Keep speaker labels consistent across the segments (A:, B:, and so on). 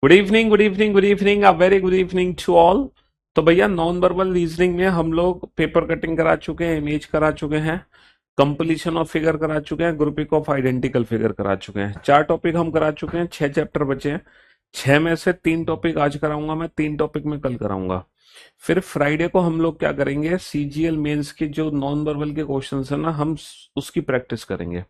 A: Good evening, good evening, good evening, a very good evening to all. तो भैया non verbal reasoning में हम लोग पेपर कटिंग करा चुके हैं, इमेज करा चुके हैं, कंप्लीशन ऑफ फिगर करा चुके हैं, ग्रुपिंग ऑफ आइडेंटिकल फिगर करा चुके हैं। चार टॉपिक हम करा चुके हैं, 6 चैप्टर बचे हैं। छह में से 3 टॉपिक आज कराऊंगा मैं, 3 टॉपिक में कल कराऊंगा। फिर फ्राइडे को हम लोग क्या करेंगे, सीजीएल मेंस के जो नॉन वर्बल के क्वेश्चन है ना, हम उसकी प्रैक्टिस करेंगे।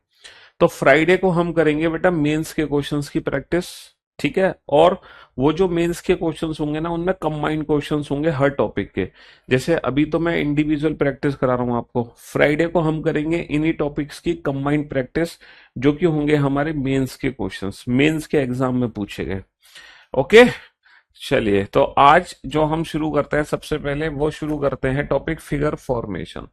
A: तो फ्राइडे को हम करेंगे बेटा मेंस के क्वेश्चंस की प्रैक्टिस। ठीक है। और वो जो मेंस के क्वेश्चंस होंगे ना, उनमें कंबाइंड क्वेश्चंस होंगे हर टॉपिक के। जैसे अभी तो मैं इंडिविजुअल प्रैक्टिस करा रहा हूं आपको, फ्राइडे को हम करेंगे इन्हीं टॉपिक्स की कंबाइंड प्रैक्टिस, जो कि होंगे हमारे मेंस के क्वेश्चंस, मेंस के एग्जाम में पूछे गए। ओके। चलिए, तो आज जो हम शुरू करते हैं, सबसे पहले वो शुरू करते हैं topic figure formation.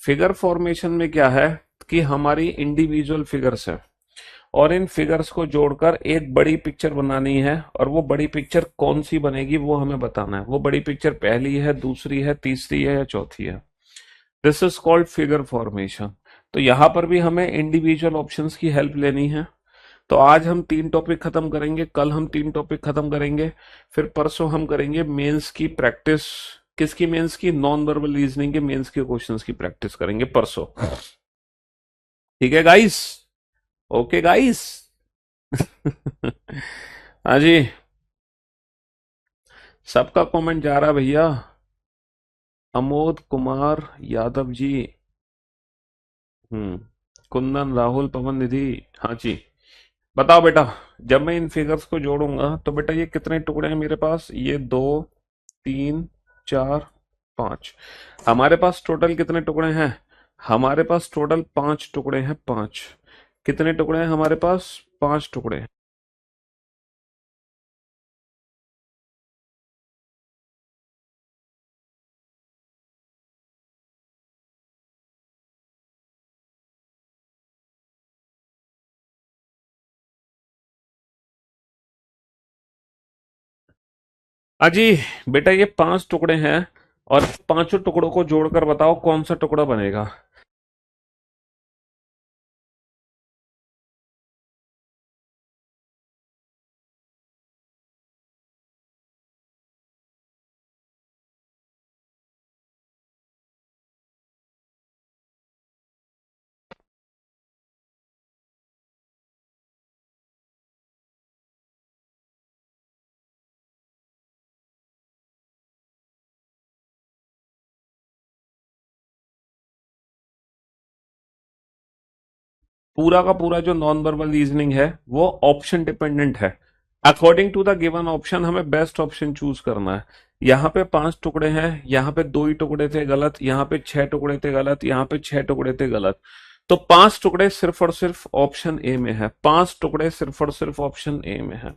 A: Figure formation में क्या है कि हमारी इंडिविजुअल फिगर्स है, और इन फिगर्स को जोड़कर एक बड़ी पिक्चर बनानी है। और वो बड़ी पिक्चर कौन सी बनेगी वो हमें बताना है। वो बड़ी पिक्चर पहली है, दूसरी है, तीसरी है या चौथी है। This is called figure formation. तो यहां पर भी हमें इंडिविजुअल ऑप्शंस की हेल्प लेनी है। तो आज हम 3 टॉपिक खत्म करेंगे, कल हम 3 टॉपिक खत्म करेंगे, फिर परसों हम करेंगे मेंस की प्रैक्टिस। किसकी मेंस की? नॉन वर्बल रीजनिंग के मेंस के क्वेश्चंस की प्रैक्टिस करेंगे परसों। ठीक है गाइस? Okay guys. हाँ जी। सबका कमेंट जा रहा है भैया। अमोद कुमार यादव जी। हम्म। कुंदन, राहुल, पवन निधि। हाँ जी। बताओ बेटा, जब मैं इन फिगर्स को जोड़ूंगा तो बेटा ये कितने टुकड़े हैं मेरे पास? ये 2, 3, 4, 5। हमारे पास टोटल कितने टुकड़े हैं? हमारे पास टोटल 5 टुकड़े हैं, 5। कितने टुकड़े हैं हमारे पास? 5 टुकड़े। अजी, बेटा ये 5 टुकड़े हैं, और पांचों टुकड़ों को जोड़कर बताओ कौन सा टुकड़ा बनेगा। पूरा का पूरा जो नॉन वर्बल रीजनिंग है वो ऑप्शन डिपेंडेंट है। According to the given option हमें बेस्ट ऑप्शन चूज करना है। यहाँ पे 5 टुकड़े हैं, यहाँ पे 2 ही टुकड़े थे गलत, यहाँ पे 6 टुकड़े थे गलत, यहाँ पे 6 टुकड़े थे गलत। तो 5 टुकड़े सिर्फ और सिर्फ ऑप्शन ए में है। 5 टुकड़े सिर्फ और सिर्फ ऑप्शन ए में है।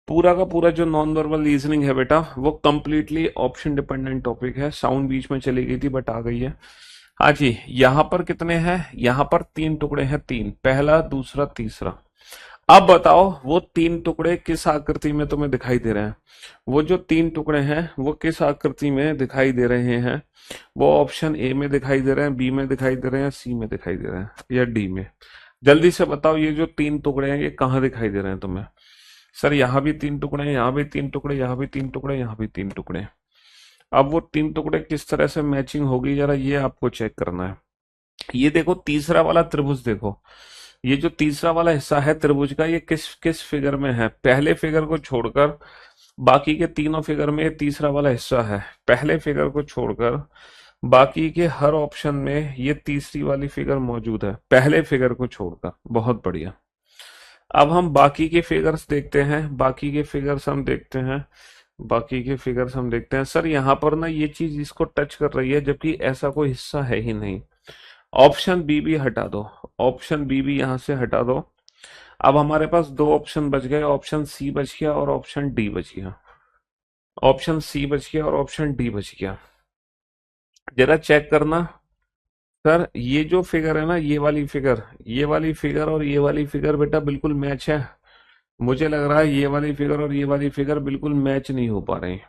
A: पूरा का पूरा जो नॉन वर्बल रीजनिंग है बेटा, वो कंप्लीटली ऑप्शन डिपेंडेंट टॉपिक है। साउंड बीच में चली गई थी बट आ गई है। हाँ जी। यहाँ पर कितने हैं? यहाँ पर 3 टुकड़े हैं, 3, पहला, दूसरा, तीसरा। अब बताओ वो 3 टुकड़े किस आकृति में तुम्हें दिखाई दे रहे हैं? वो जो 3 टुकड़े हैं वो किस आकृति में दिखाई दे रहे हैं? वो ऑप्शन ए में दिखाई दे रहे हैं, बी में दिखाई दे रहे हैं, सी में दिखाई दे रहे हैं, या डी में? जल्दी से बताओ, ये जो 3 टुकड़े हैं ये कहाँ दिखाई दे रहे हैं तुम्हें? सर यहाँ भी 3 टुकड़े हैं, यहाँ भी 3 टुकड़े, यहाँ भी 3 टुकड़े, यहाँ भी 3 टुकड़े। अब वो 3 टुकड़े किस तरह से मैचिंग होगी, जरा ये आपको चेक करना है। ये देखो तीसरा वाला त्रिभुज देखो। ये जो तीसरा वाला हिस्सा है त्रिभुज का, ये किस किस फिगर में है? पहले फिगर को छोड़कर बाकी के तीनों फिगर में ये तीसरा वाला हिस्सा है। पहले फिगर को छोड़कर बाकी के हर ऑप्शन में ये तीसरी वाली फिगर मौजूद है, पहले फिगर को छोड़कर। बहुत बढ़िया। अब हम बाकी के फिगर्स देखते हैं, बाकी के फिगर्स हम देखते हैं, बाकी के फिगर्स हम देखते हैं। सर यहाँ पर ना ये चीज इसको टच कर रही है, जबकि ऐसा कोई हिस्सा है ही नहीं। ऑप्शन बी भी हटा दो, ऑप्शन बी भी यहां से हटा दो। अब हमारे पास 2 ऑप्शन बच गए, ऑप्शन सी बच गया और ऑप्शन डी बच गया। ऑप्शन सी बच गया और ऑप्शन डी बच गया। जरा चेक करना। सर ये जो फिगर है ना, ये वाली फिगर, ये वाली फिगर और ये वाली फिगर बेटा बिल्कुल मैच है। मुझे लग रहा है ये वाली फिगर और ये वाली फिगर बिल्कुल मैच नहीं हो पा रही।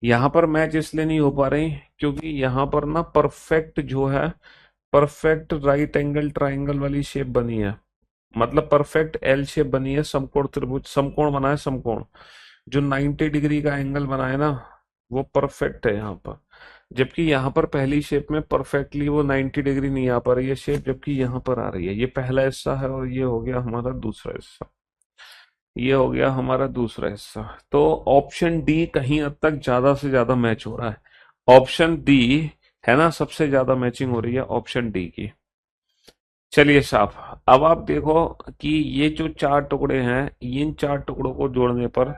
A: यहाँ पर मैच इसलिए नहीं हो पा रही क्योंकि यहाँ पर ना परफेक्ट जो है, परफेक्ट राइट एंगल ट्राइंगल वाली शेप बनी है। मतलब परफेक्ट एल शेप बनी है, समकोण त्रिभुज, समकोण बना है, समकोण जो 90 डिग्री का एंगल बना है ना, वो परफेक्ट है यहाँ पर। जबकि यहाँ पर पहली शेप में परफेक्टली वो 90 डिग्री नहीं आ पा रही है शेप, जबकि यहाँ पर आ रही है। ये पहला हिस्सा है और ये हो गया हमारा दूसरा हिस्सा, ये हो गया हमारा दूसरा हिस्सा। तो ऑप्शन डी कहीं हद तक ज्यादा से ज्यादा मैच हो रहा है। ऑप्शन डी है ना, सबसे ज्यादा मैचिंग हो रही है ऑप्शन डी की। चलिए साहब, अब आप देखो कि ये जो चार टुकड़े हैं, इन चार टुकड़ों को जोड़ने पर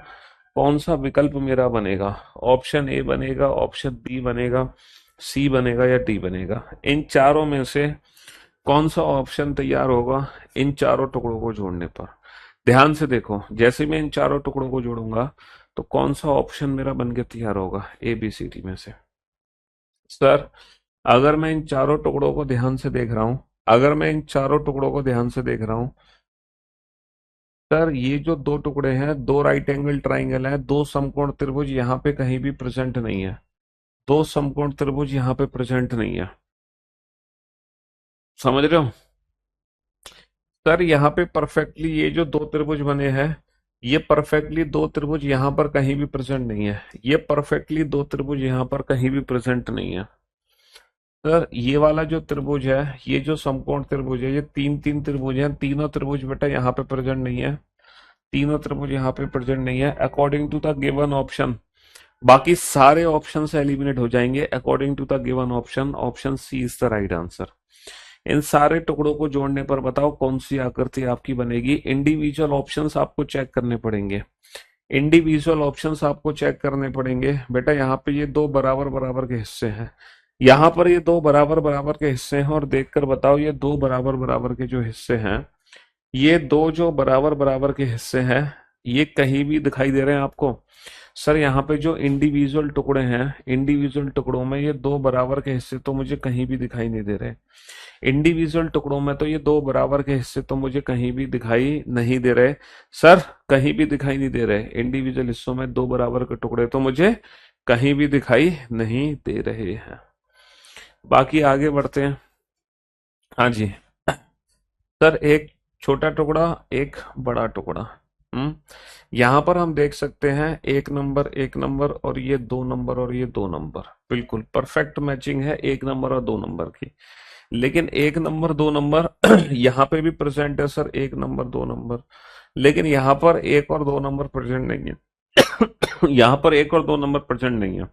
A: कौन सा विकल्प मेरा बनेगा। ऑप्शन ए बनेगा, ऑप्शन बी बनेगा, सी बनेगा या डी बनेगा। इन चारों में से कौन सा ऑप्शन तैयार होगा इन चारों टुकड़ों को जोड़ने पर। ध्यान से देखो, जैसे मैं इन चारों टुकड़ों को जोड़ूंगा तो कौन सा ऑप्शन मेरा बन के तैयार होगा ए बी सी डी में से। सर, अगर मैं इन चारों टुकड़ों को ध्यान से देख रहा हूं, अगर मैं इन चारों टुकड़ों को ध्यान से देख रहा हूं, सर ये जो दो टुकड़े हैं, दो राइट एंगल ट्राइंगल है, दो समकोण त्रिभुज यहाँ पे कहीं भी प्रेजेंट नहीं है। दो समकोण त्रिभुज यहाँ पे प्रेजेंट नहीं है, समझ रहे हो। सर यहाँ पे परफेक्टली ये जो दो त्रिभुज बने हैं, ये परफेक्टली दो त्रिभुज यहाँ पर कहीं भी प्रेजेंट नहीं है। ये परफेक्टली दो त्रिभुज यहाँ पर कहीं भी प्रेजेंट नहीं है। सर ये वाला जो त्रिभुज है, ये जो समकोण त्रिभुज है, ये तीन तीन त्रिभुज हैं, तीनों त्रिभुज बेटा यहाँ पे प्रेजेंट नहीं है। तीनों त्रिभुज यहाँ पे प्रेजेंट नहीं है according to the given option. बाकी सारे ऑप्शन से एलिमिनेट हो जाएंगे according to the given option. Option C is the right answer. इन सारे टुकड़ों को जोड़ने पर बताओ कौन सी आकृति आपकी बनेगी। इंडिविजुअल ऑप्शंस आपको चेक करने पड़ेंगे, इंडिविजुअल ऑप्शंस आपको चेक करने पड़ेंगे। बेटा यहाँ पे ये दो बराबर बराबर के हिस्से हैं, यहाँ पर ये दो बराबर बराबर के हिस्से हैं, और देखकर बताओ ये दो बराबर बराबर के जो हिस्से हैं, ये दो जो बराबर बराबर के हिस्से हैं, ये कहीं भी दिखाई दे रहे हैं आपको। सर यहाँ पे जो इंडिविजुअल टुकड़े हैं, इंडिविजुअल टुकड़ों में ये दो बराबर के हिस्से तो मुझे कहीं भी दिखाई नहीं दे रहे। इंडिविजुअल टुकड़ों में तो ये दो बराबर के हिस्से तो मुझे कहीं भी दिखाई नहीं दे रहे। सर कहीं भी दिखाई नहीं दे रहे, इंडिविजुअल हिस्सों में दो बराबर के टुकड़े तो मुझे कहीं भी दिखाई नहीं दे रहे हैं। बाकी आगे बढ़ते हैं। हाँ जी। सर एक छोटा टुकड़ा, एक बड़ा टुकड़ा। हम्म यहाँ पर हम देख सकते हैं एक नंबर और ये दो नंबर और ये दो नंबर, बिल्कुल परफेक्ट मैचिंग है एक नंबर और दो नंबर की। लेकिन एक नंबर दो नंबर यहाँ पे भी प्रेजेंट है सर, एक नंबर दो नंबर, लेकिन यहाँ पर एक और दो नंबर प्रेजेंट नहीं है। यहाँ पर एक और दो नंबर प्रेजेंट नहीं है।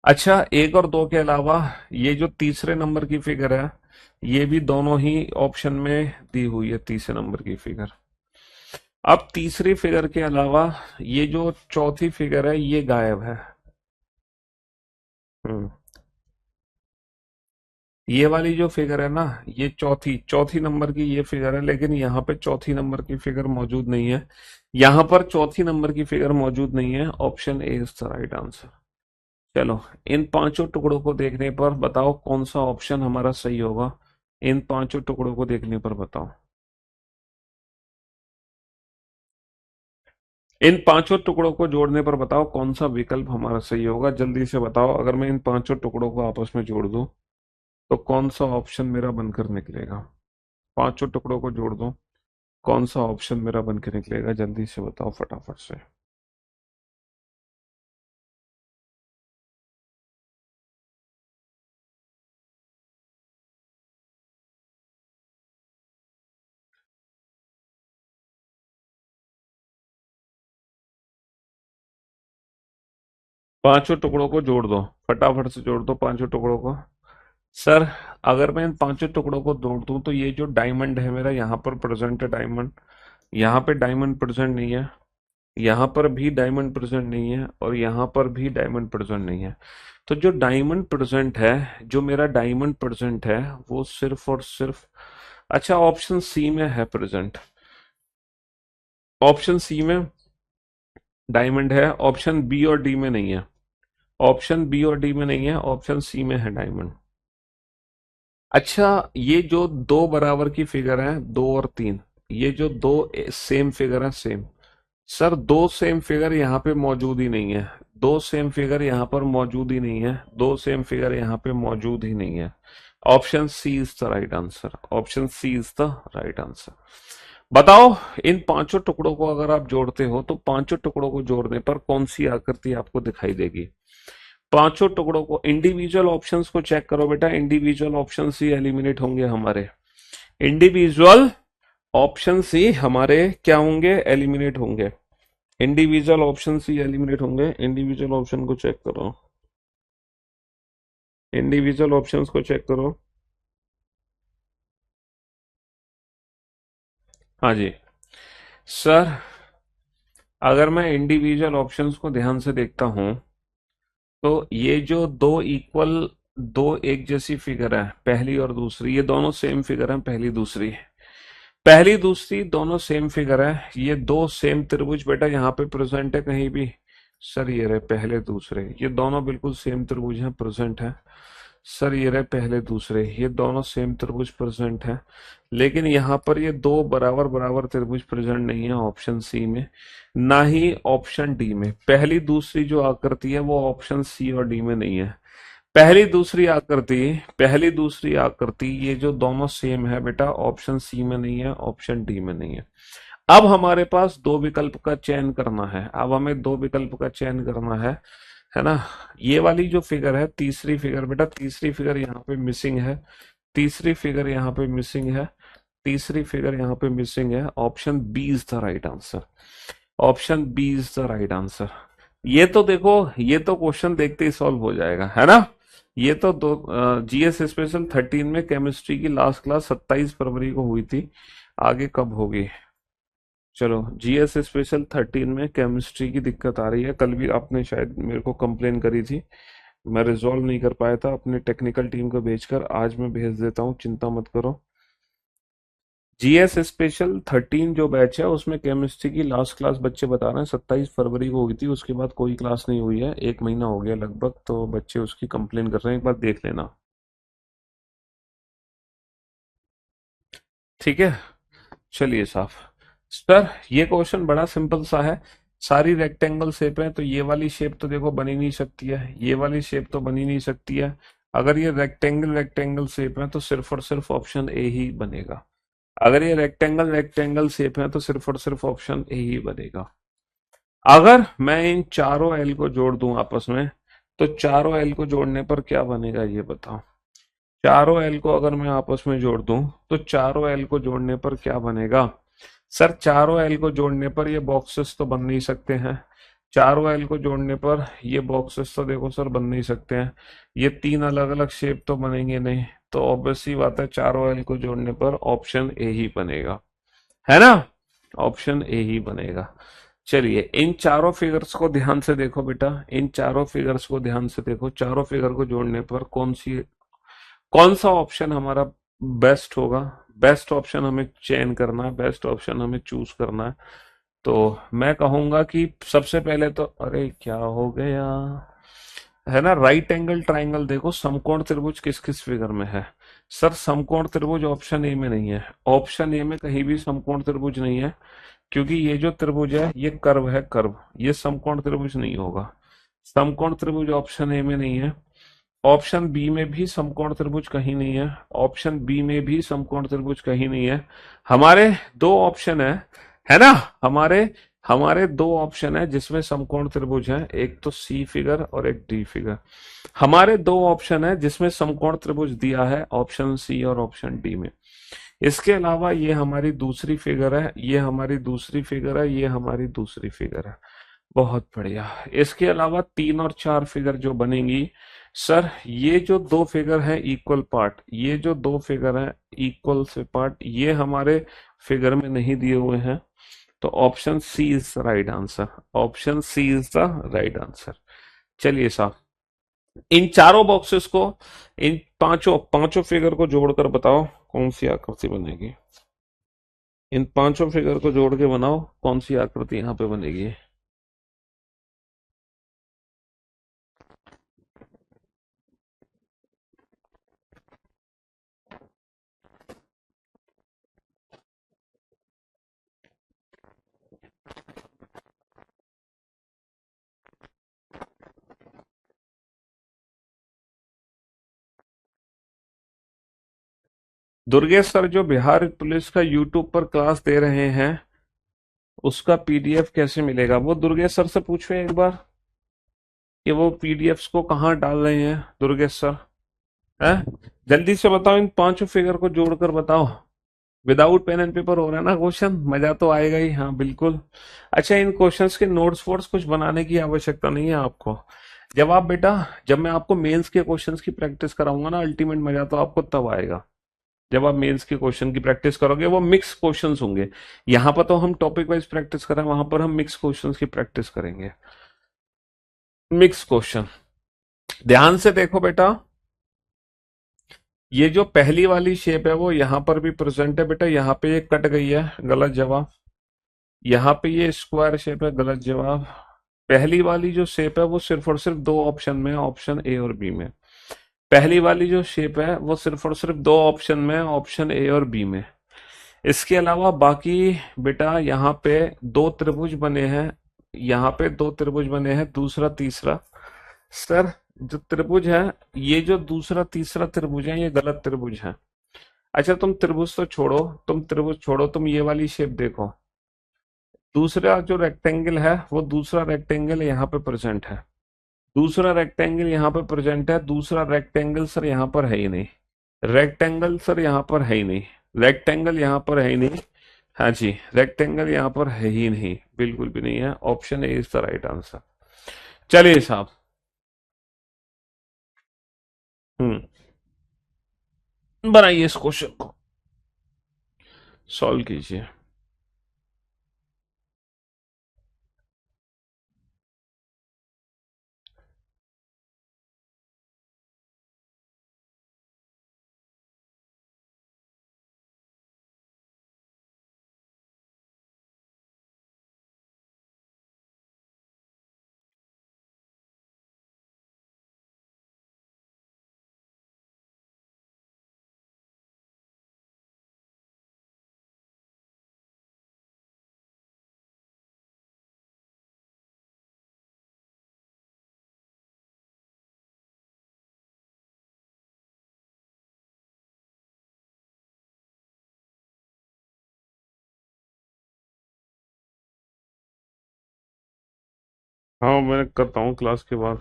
A: अच्छा, एक और दो के अलावा ये जो तीसरे नंबर की फिगर है, ये भी दोनों ही ऑप्शन में दी हुई है, तीसरे नंबर की फिगर। अब तीसरी फिगर के अलावा ये जो चौथी फिगर है ये गायब है। हम्म ये वाली जो फिगर है ना, ये चौथी चौथी नंबर की ये फिगर है, लेकिन यहाँ पे चौथी नंबर की फिगर मौजूद नहीं है। यहाँ पर चौथी नंबर की फिगर मौजूद नहीं है। Option A is the right answer. चलो, इन पांचों टुकड़ों को देखने पर बताओ कौन सा ऑप्शन हमारा सही होगा। इन पांचों टुकड़ों को देखने पर बताओ, इन पांचों टुकड़ों को जोड़ने पर बताओ कौन सा विकल्प हमारा सही होगा। जल्दी से बताओ, अगर मैं इन पांचों टुकड़ों को आपस में जोड़ दूं तो कौन सा ऑप्शन मेरा बनकर निकलेगा। पांचों टुकड़ों को जोड़ दूं, कौन सा ऑप्शन मेरा बनकर निकलेगा, जल्दी से बताओ फटाफट से। पांचों टुकड़ों को जोड़ दो, फटाफट से जोड़ दो पांचों टुकड़ों को। सर, अगर मैं इन पांचों टुकड़ों को जोड़ दूं तो ये जो डायमंड है मेरा, यहाँ पर प्रेजेंट है डायमंड, यहाँ पे डायमंड प्रेजेंट नहीं है, यहाँ पर भी डायमंड प्रेजेंट नहीं है, और यहाँ पर भी डायमंड प्रेजेंट नहीं है। तो जो डायमंड प्रेजेंट है, जो मेरा डायमंड प्रेजेंट है, वो सिर्फ और सिर्फ, अच्छा ऑप्शन सी में है प्रेजेंट। ऑप्शन सी में डायमंड है, ऑप्शन बी और डी में नहीं है। ऑप्शन बी और डी में नहीं है, ऑप्शन सी में है डायमंड। अच्छा, ये जो दो बराबर की फिगर है, दो और तीन, ये जो दो सेम फिगर है, सेम, सर दो सेम फिगर यहाँ पे मौजूद ही नहीं है। दो सेम फिगर यहाँ पर मौजूद ही नहीं है, दो सेम फिगर यहाँ पे मौजूद ही नहीं है। Option C is the right answer, option C is the right answer. बताओ, इन पांचों टुकड़ों को अगर आप जोड़ते हो तो पांचों टुकड़ों को जोड़ने पर कौन सी आकृति आपको दिखाई देगी? पांचों टुकड़ों को, इंडिविजुअल ऑप्शंस को चेक करो बेटा, इंडिविजुअल ऑप्शंस ही एलिमिनेट होंगे हमारे, इंडिविजुअल ऑप्शंस ही हमारे क्या होंगे, एलिमिनेट होंगे, इंडिविजुअल ऑप्शंस ही एलिमिनेट होंगे। इंडिविजुअल ऑप्शन को चेक करो, इंडिविजुअल ऑप्शंस को चेक करो। हाँ जी सर, अगर मैं इंडिविजुअल ऑप्शंस को ध्यान से देखता हूं तो ये जो दो इक्वल, दो एक जैसी फिगर है, पहली और दूसरी, ये दोनों सेम फिगर है, पहली दूसरी, पहली दूसरी दोनों सेम फिगर है, ये दो सेम त्रिभुज बेटा यहाँ पे प्रेजेंट है कहीं भी? सर ये रहे पहले दूसरे, ये दोनों बिल्कुल सेम त्रिभुज हैं, प्रेजेंट है। सर ये रहे पहले दूसरे, ये दोनों सेम त्रिभुज प्रेजेंट है, लेकिन यहाँ पर ये दो बराबर बराबर त्रिभुज प्रेजेंट नहीं है ऑप्शन सी में, ना ही ऑप्शन डी में। पहली दूसरी जो आकृति है वो ऑप्शन सी और डी में नहीं है। पहली दूसरी आकृति, पहली दूसरी आकृति ये जो दोनों सेम है बेटा, ऑप्शन सी में नहीं है, ऑप्शन डी में नहीं है। अब हमारे पास दो विकल्प का चयन करना है, अब हमें दो विकल्प का चयन करना है ना? ये वाली जो फिगर है, तीसरी फिगर बेटा, तीसरी फिगर यहाँ पे मिसिंग है, तीसरी फिगर यहाँ पे मिसिंग है, तीसरी फिगर यहाँ पे मिसिंग है। Option B is the right answer, option B is the right answer. ये तो देखो, ये तो क्वेश्चन देखते ही सॉल्व हो जाएगा, है ना? ये तो दो, जीएस स्पेशल 13 में केमिस्ट्री की लास्ट क्लास 27 फरवरी को हुई थी, आगे कब होगी? चलो, जीएस स्पेशल 13 में केमिस्ट्री की दिक्कत आ रही है, कल भी आपने शायद मेरे को कंप्लेन करी थी, मैं रिजॉल्व नहीं कर पाया था, अपने टेक्निकल टीम को भेजकर आज मैं भेज देता हूँ, चिंता मत करो। जीएस स्पेशल 13 जो बैच है उसमें केमिस्ट्री की लास्ट क्लास बच्चे बता रहे हैं 27 फरवरी को हुई थी, उसके बाद कोई क्लास नहीं हुई है, एक महीना हो गया लगभग, तो बच्चे उसकी कंप्लेन कर रहे हैं, एक बार देख लेना। ठीक है, चलिए साहब। सर ये क्वेश्चन बड़ा सिंपल सा है, सारी रेक्टेंगल शेप है तो ये वाली शेप तो देखो बन ही नहीं सकती है, ये वाली शेप तो बन ही नहीं सकती है। अगर ये रेक्टेंगल रेक्टेंगल शेप है तो सिर्फ और सिर्फ ऑप्शन ए ही बनेगा। अगर ये रेक्टेंगल रेक्टेंगल शेप है तो सिर्फ और सिर्फ ऑप्शन ए ही बनेगा। अगर मैं इन चारों एल को जोड़ दूं आपस में, तो चारों एल को जोड़ने पर क्या बनेगा ये बताओ? चारों एल को अगर मैं आपस में जोड़ दूं तो चारों एल को जोड़ने पर क्या बनेगा? सर चारों एल को जोड़ने पर ये बॉक्सेस तो बन नहीं सकते हैं, चारों एल को जोड़ने पर ये बॉक्सेस तो देखो सर बन नहीं सकते हैं, ये तीन अलग अलग शेप तो बनेंगे नहीं, तो ऑब्वियस सी बात है चारों एल को जोड़ने पर ऑप्शन ए ही बनेगा, है ना? ऑप्शन ए ही बनेगा। चलिए इन चारों फिगर्स को ध्यान से देखो बेटा, इन चारों फिगर्स को ध्यान से देखो, चारों फिगर को जोड़ने पर कौन सा ऑप्शन हमारा बेस्ट होगा? बेस्ट ऑप्शन हमें चयन करना है, बेस्ट ऑप्शन हमें चूज करना है। तो मैं कहूंगा कि सबसे पहले तो, अरे क्या हो गया, है ना, राइट एंगल ट्राइंगल देखो, समकोण त्रिभुज किस किस फिगर में है? सर समकोण त्रिभुज ऑप्शन ए में नहीं है, ऑप्शन ए में कहीं भी समकोण त्रिभुज नहीं है, क्योंकि ये जो त्रिभुज है ये कर्व है, कर्व, ये समकोण त्रिभुज नहीं होगा। समकोण त्रिभुज ऑप्शन ए में नहीं है, ऑप्शन बी में भी समकोण त्रिभुज कहीं नहीं है, ऑप्शन बी में भी समकोण त्रिभुज कहीं नहीं है। हमारे दो ऑप्शन है ना? हमारे हमारे दो ऑप्शन है जिसमें समकोण त्रिभुज है, एक तो सी फिगर और एक डी फिगर। हमारे दो ऑप्शन है जिसमें समकोण त्रिभुज दिया है, ऑप्शन सी और ऑप्शन डी में। इसके अलावा ये हमारी दूसरी फिगर है, ये हमारी दूसरी फिगर है, ये हमारी दूसरी फिगर है। बहुत बढ़िया। इसके अलावा तीन और चार फिगर जो बनेंगी, सर ये जो दो फिगर है इक्वल पार्ट, ये जो दो फिगर है इक्वल से पार्ट, ये हमारे फिगर में नहीं दिए हुए हैं, तो option C is the right answer, option C is the right answer. चलिए साहब, इन चारों बॉक्सेस को, इन पांचों पांचों फिगर को जोड़कर बताओ कौन सी आकृति बनेगी? इन पांचों फिगर को जोड़ के बनाओ कौन सी आकृति यहाँ पे बनेगी? दुर्गेश सर जो बिहार पुलिस का यूट्यूब पर क्लास दे रहे हैं उसका पीडीएफ कैसे मिलेगा, वो दुर्गेश सर से पूछो एक बार कि वो पीडीएफ्स को कहाँ डाल रहे हैं दुर्गेश सर। है, जल्दी से बताओ, इन पांचों फिगर को जोड़कर बताओ। विदाउट पेन एंड पेपर हो रहा है ना क्वेश्चन, मजा तो आएगा ही। हाँ बिल्कुल। अच्छा, इन क्वेश्चंस के नोट्स वोट्स कुछ बनाने की आवश्यकता नहीं है आपको। जब आप बेटा, जब मैं आपको मेंस के क्वेश्चंस की प्रैक्टिस कराऊंगा ना, अल्टीमेट मजा तो आपको तब आएगा जब आप मेंस के क्वेश्चन की प्रैक्टिस करोगे। वो मिक्स क्वेश्चंस होंगे। यहाँ पर तो हम टॉपिक वाइज प्रैक्टिस कर रहे हैं, वहां पर हम मिक्स क्वेश्चंस की प्रैक्टिस करेंगे। मिक्स क्वेश्चन, ध्यान से देखो बेटा। ये जो पहली वाली शेप है वो यहाँ पर भी प्रेजेंट है बेटा, यहाँ पे ये कट गई है, गलत जवाब। यहाँ पे ये स्क्वायर शेप है, गलत जवाब। पहली वाली जो शेप है वो सिर्फ और सिर्फ दो ऑप्शन में है, ऑप्शन ए और बी में। पहली वाली जो शेप है वो सिर्फ और सिर्फ दो ऑप्शन में है, ऑप्शन ए और बी में। इसके अलावा बाकी बेटा यहाँ पे दो त्रिभुज बने हैं, यहाँ पे दो त्रिभुज बने हैं, दूसरा तीसरा। सर, जो त्रिभुज है, ये जो दूसरा तीसरा त्रिभुज है ये गलत त्रिभुज है। अच्छा तुम त्रिभुज तो छोड़ो, तुम त्रिभुज छोड़ो, तुम ये वाली शेप देखो। दूसरा जो रेक्टेंगल है वो दूसरा रेक्टेंगल यहाँ पे प्रेजेंट है, दूसरा रेक्टेंगल यहाँ पे प्रेजेंट है। दूसरा रेक्टेंगल सर यहाँ पर है ही नहीं, रेक्टेंगल सर यहाँ पर है ही नहीं, रेक्टेंगल यहाँ पर है ही नहीं। हाँ जी, रेक्टेंगल यहाँ पर है ही नहीं, बिल्कुल भी नहीं है। Option A is the right answer. चलिए साहब। बनाइए इस क्वेश्चन को, सॉल्व कीजिए। हाँ मैं करता हूँ क्लास के बाद।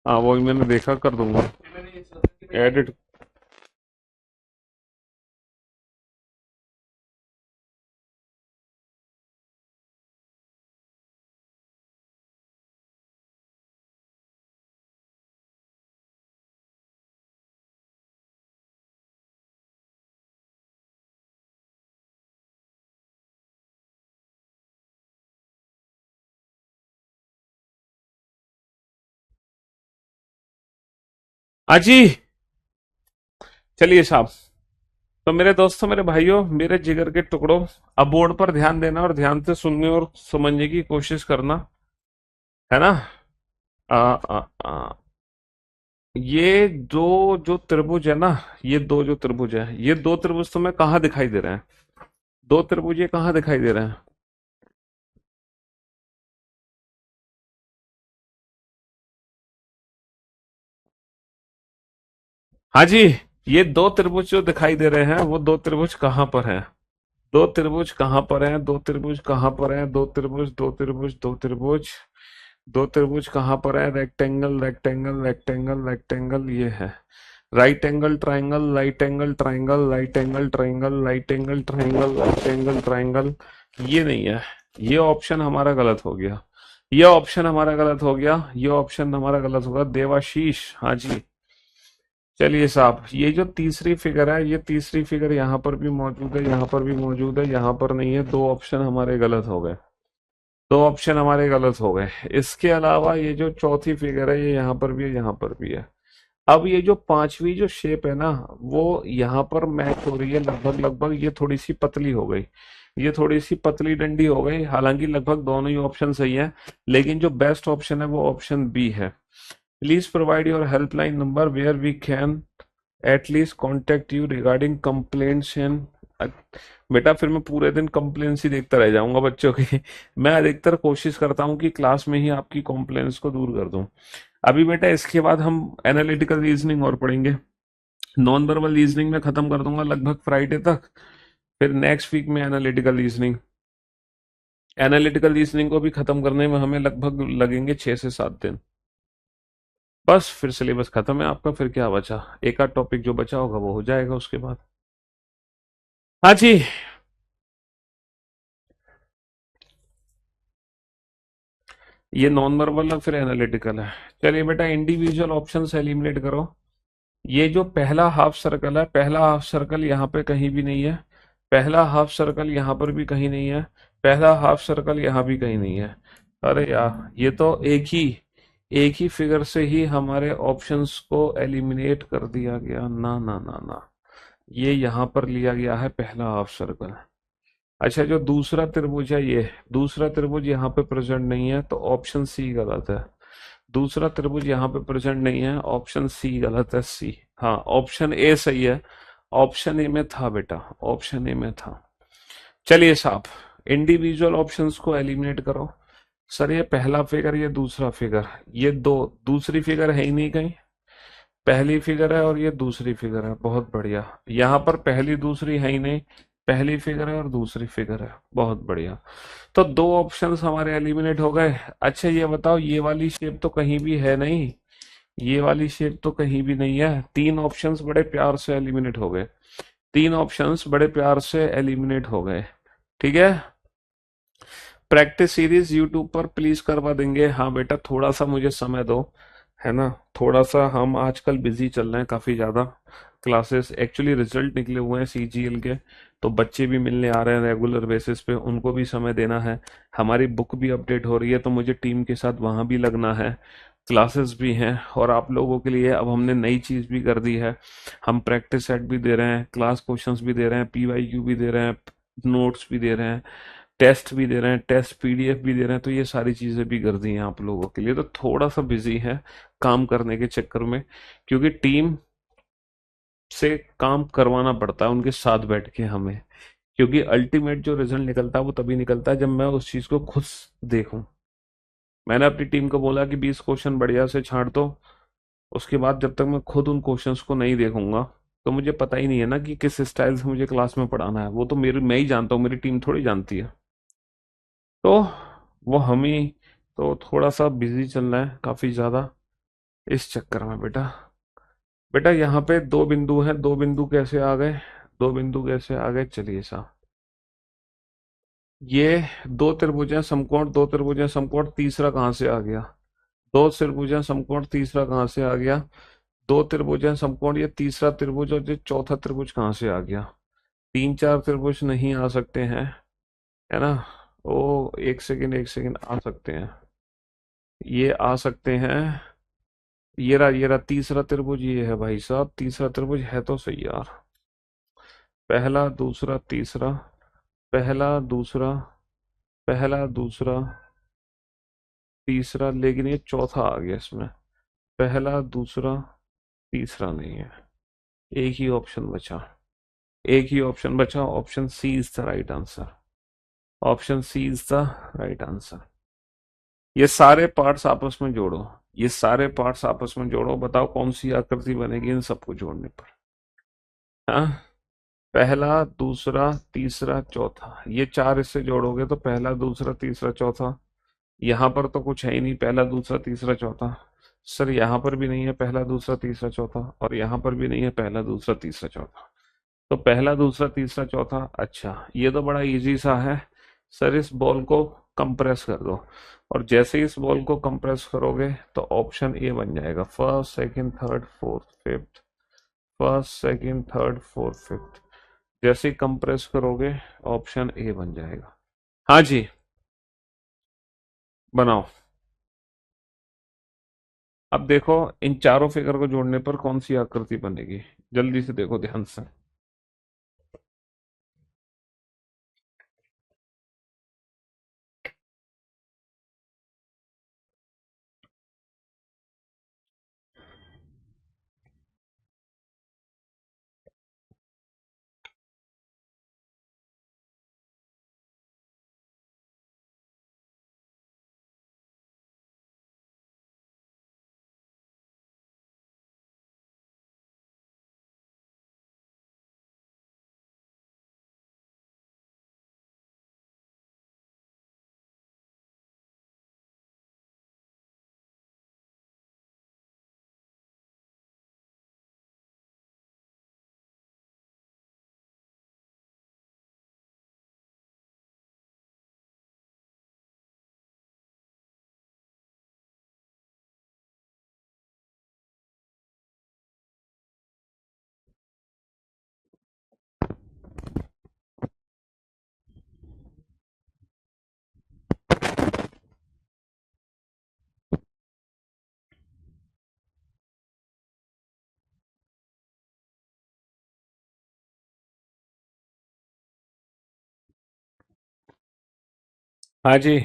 A: हाँ वो मैंने देखा, कर दूंगा एडिट। अजी, चलिए साहब। तो मेरे दोस्तों, मेरे भाइयों, मेरे जिगर के टुकड़ों, अब बोर्ड पर ध्यान देना और ध्यान से सुनने और समझने की कोशिश करना, है ना। आ, आ, आ, ये दो जो त्रिभुज है ना, ये दो जो त्रिभुज है, ये दो त्रिभुज तुम्हें कहाँ दिखाई दे रहे हैं? दो त्रिभुज ये कहाँ दिखाई दे रहे हैं? हाँ जी, ये दो त्रिभुज जो दिखाई दे रहे हैं वो दो त्रिभुज कहाँ पर हैं? दो त्रिभुज कहाँ पर हैं? दो त्रिभुज कहाँ पर हैं? दो त्रिभुज, दो त्रिभुज, दो त्रिभुज, दो त्रिभुज कहाँ पर है? रेक्टेंगल, रेक्टेंगल, रेक्टेंगल, रेक्टेंगल, ये है। Right angle triangle, right angle triangle, right angle triangle, right angle triangle, right angle triangle, ये नहीं है। ये ऑप्शन हमारा गलत हो गया, ये ऑप्शन हमारा गलत हो गया, ये ऑप्शन हमारा गलत होगा। देवाशीष, हाँ जी। चलिए साहब, ये जो तीसरी फिगर है, ये तीसरी फिगर यहाँ पर भी मौजूद है, यहाँ पर भी मौजूद है, यहाँ पर नहीं है। दो ऑप्शन हमारे गलत हो गए, दो ऑप्शन हमारे गलत हो गए। इसके अलावा ये जो चौथी फिगर है ये यहाँ पर भी है, यहाँ पर भी है। अब ये जो पांचवी जो शेप है ना, वो यहाँ पर मैच हो रही है लगभग लगभग। ये थोड़ी सी पतली हो गई, ये थोड़ी सी पतली डंडी हो गई। हालांकि लगभग दोनों ही ऑप्शन सही है, लेकिन जो बेस्ट ऑप्शन है वो ऑप्शन बी है। Please provide your helpline number where we can at least contact you regarding complaints and. बेटा फिर मैं पूरे दिन कंप्लेंट्स ही देखता रह जाऊंगा बच्चों की। मैं अधिकतर कोशिश करता हूँ कि क्लास में ही आपकी कंप्लेंट्स को दूर कर दूं। अभी बेटा इसके बाद हम एनालिटिकल रीजनिंग और पढ़ेंगे। नॉन वर्बल रीजनिंग में खत्म कर दूंगा लगभग फ्राइडे तक। फिर नेक्स्ट वीक में एनालिटिकल रीजनिंग। एनालिटिकल रीजनिंग को भी खत्म करने में हमें लगभग लगेंगे 6 से 7 दिन। बस फिर सिलेबस खत्म है आपका। फिर क्या बचा, एक आध टॉपिक जो बचा होगा वो हो जाएगा उसके बाद। हाँ जी। ये नॉन वर्बल है फिर एनालिटिकल है। चलिए बेटा इंडिविजुअल ऑप्शन से एलिमिनेट करो। ये जो पहला हाफ सर्कल है, पहला हाफ सर्कल यहाँ पे कहीं भी नहीं है। पहला हाफ सर्कल यहाँ पर भी कहीं नहीं है। पहला हाफ सर्कल यहाँ भी कहीं नहीं है। अरे यार ये तो एक ही फिगर से ही हमारे ऑप्शंस को एलिमिनेट कर दिया गया। ना ना ना ना, ये यहाँ पर लिया गया है पहला हाफ सर्कल। अच्छा जो दूसरा त्रिभुज है, ये दूसरा त्रिभुज यहाँ पे प्रेजेंट नहीं है तो ऑप्शन सी गलत है। दूसरा त्रिभुज यहाँ पे प्रेजेंट नहीं है, ऑप्शन सी गलत है, सी। हाँ ऑप्शन ए सही है। ऑप्शन ए में था बेटा, ऑप्शन ए में था। चलिए साहब, इंडिविजुअल ऑप्शंस को एलिमिनेट करो। सर ये पहला फिगर, ये दूसरा फिगर, ये दो, दूसरी फिगर है ही नहीं कहीं। पहली फिगर है और ये दूसरी फिगर है, बहुत बढ़िया। यहाँ पर पहली दूसरी है ही नहीं, पहली फिगर है और दूसरी फिगर है, बहुत बढ़िया। तो दो ऑप्शंस हमारे एलिमिनेट हो गए। अच्छा ये बताओ, ये वाली शेप तो कहीं भी है नहीं, ये वाली शेप तो कहीं भी नहीं है। तीन ऑप्शंस बड़े प्यार से एलिमिनेट हो गए, तीन ऑप्शंस बड़े प्यार से एलिमिनेट हो गए। ठीक है, प्रैक्टिस सीरीज यूट्यूब पर प्लीज करवा देंगे। हाँ बेटा थोड़ा सा मुझे समय दो, है ना। थोड़ा सा हम आजकल बिजी चल रहे हैं काफी ज्यादा। क्लासेस एक्चुअली रिजल्ट निकले हुए हैं सीजीएल के, तो बच्चे भी मिलने आ रहे हैं रेगुलर बेसिस पे, उनको भी समय देना है। हमारी बुक भी अपडेट हो रही है तो मुझे टीम के साथ वहां भी लगना है। क्लासेस भी हैं और आप लोगों के लिए अब हमने नई चीज भी कर दी है। हम प्रैक्टिस सेट भी दे रहे हैं, क्लास क्वेश्चंस भी दे रहे हैं, पीवाईक्यू भी दे रहे हैं, नोट्स भी दे रहे हैं, टेस्ट भी दे रहे हैं, टेस्ट पीडीएफ भी दे रहे हैं। तो ये सारी चीजें भी कर दी हैं आप लोगों के लिए। तो थोड़ा सा बिजी है काम करने के चक्कर में, क्योंकि टीम से काम करवाना पड़ता है उनके साथ बैठ के हमें। क्योंकि अल्टीमेट जो रिजल्ट निकलता है वो तभी निकलता है जब मैं उस चीज को खुद देखूं। मैंने अपनी टीम को बोला कि 20 क्वेश्चन बढ़िया से छांट दो। उसके बाद जब तक मैं खुद उन क्वेश्चंस को नहीं देखूंगा तो मुझे पता ही नहीं है ना कि किस स्टाइल से मुझे क्लास में पढ़ाना है। वो तो मेरी मैं ही जानता हूँ, मेरी टीम थोड़ी जानती है। तो वो हम ही, तो थोड़ा सा बिजी चल रहा है काफी ज्यादा इस चक्कर में बेटा। बेटा यहाँ पे दो बिंदु हैं, दो बिंदु कैसे आ गए, दो बिंदु कैसे आ गए, चलिए साहब। ये दो त्रिभुज हैं समकोण, दो त्रिभुज हैं समकोण, तीसरा कहाँ से आ गया। दो त्रिभुज हैं समकोण, तीसरा कहाँ से आ गया। दो त्रिभुज हैं समकोण, ये तीसरा त्रिभुज, और ये चौथा त्रिभुज कहाँ से आ गया। तीन चार त्रिभुज नहीं आ सकते हैं, है ना। ओ एक सेकंड, एक सेकंड, आ सकते हैं, ये आ सकते हैं। ये रहा तीसरा त्रिभुज, ये है भाई साहब तीसरा त्रिभुज, है तो सही यार। पहला दूसरा तीसरा, पहला दूसरा, पहला दूसरा तीसरा, लेकिन ये चौथा आ गया इसमें। पहला दूसरा तीसरा नहीं है, एक ही ऑप्शन बचा, एक ही ऑप्शन बचा, option C is the right answer. Option C is the right answer. ये सारे पार्ट्स आपस में जोड़ो, ये सारे पार्ट्स आपस में जोड़ो, बताओ कौन सी आकृति बनेगी इन सबको जोड़ने पर। हाँ, पहला दूसरा तीसरा चौथा, ये चार इससे जोड़ोगे तो पहला दूसरा तीसरा चौथा। यहाँ पर तो कुछ है ही नहीं, पहला दूसरा तीसरा चौथा। सर यहाँ पर भी नहीं है पहला दूसरा तीसरा चौथा, और यहाँ पर भी नहीं है पहला दूसरा तीसरा चौथा। तो पहला दूसरा तीसरा चौथा, अच्छा ये तो बड़ा इजी सा है। सर इस बॉल को कंप्रेस कर दो, और जैसे ही इस बॉल को कंप्रेस करोगे तो ऑप्शन ए बन जाएगा, first second third fourth fifth. First second third fourth fifth, जैसे ही कंप्रेस करोगे ऑप्शन ए बन जाएगा। हाँ जी, बनाओ। अब देखो इन चारों फिगर को जोड़ने पर कौन सी आकृति बनेगी, जल्दी से देखो ध्यान से। हाँ जी।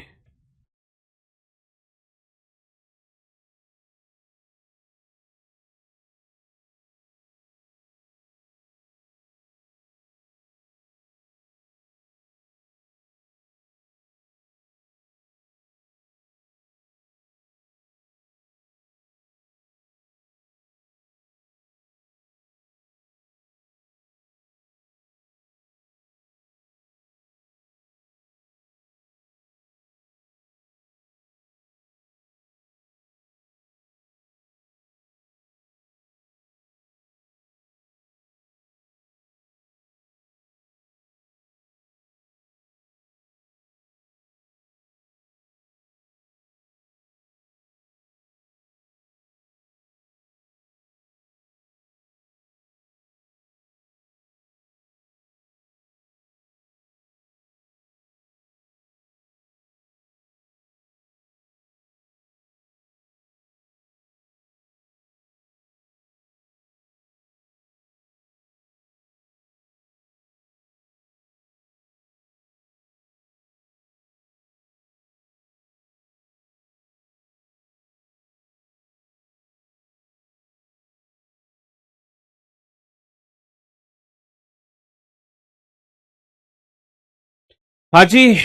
A: हाँ जी।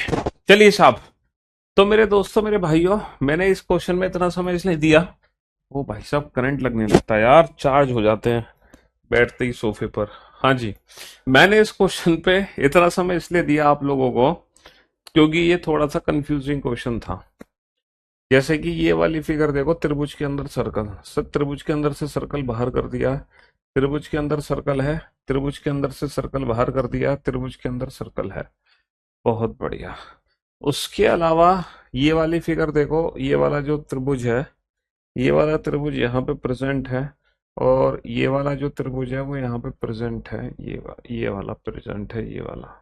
A: चलिए साहब। तो मेरे दोस्तों, मेरे भाइयों, मैंने इस क्वेश्चन में इतना समय इसलिए दिया। ओ भाई साहब, करंट लगने लगता है यार, चार्ज हो जाते हैं बैठते ही सोफे पर। हाँ जी। मैंने इस क्वेश्चन पे इतना समय इसलिए दिया आप लोगों को क्योंकि ये थोड़ा सा कंफ्यूजिंग क्वेश्चन था। जैसे कि ये वाली फिगर देखो, त्रिभुज के अंदर सर्कल, सर त्रिभुज के अंदर से सर्कल बाहर कर दिया है, त्रिभुज के अंदर सर्कल है, त्रिभुज के अंदर से सर्कल बाहर कर दिया, त्रिभुज के अंदर सर्कल है। बहुत बढ़िया। उसके अलावा ये वाली फिगर देखो, ये वाला जो त्रिभुज है, ये वाला त्रिभुज यहाँ पे प्रेजेंट है, और ये वाला जो त्रिभुज है वो यहाँ पे प्रेजेंट है, ये वाला प्रेजेंट है, ये वाला।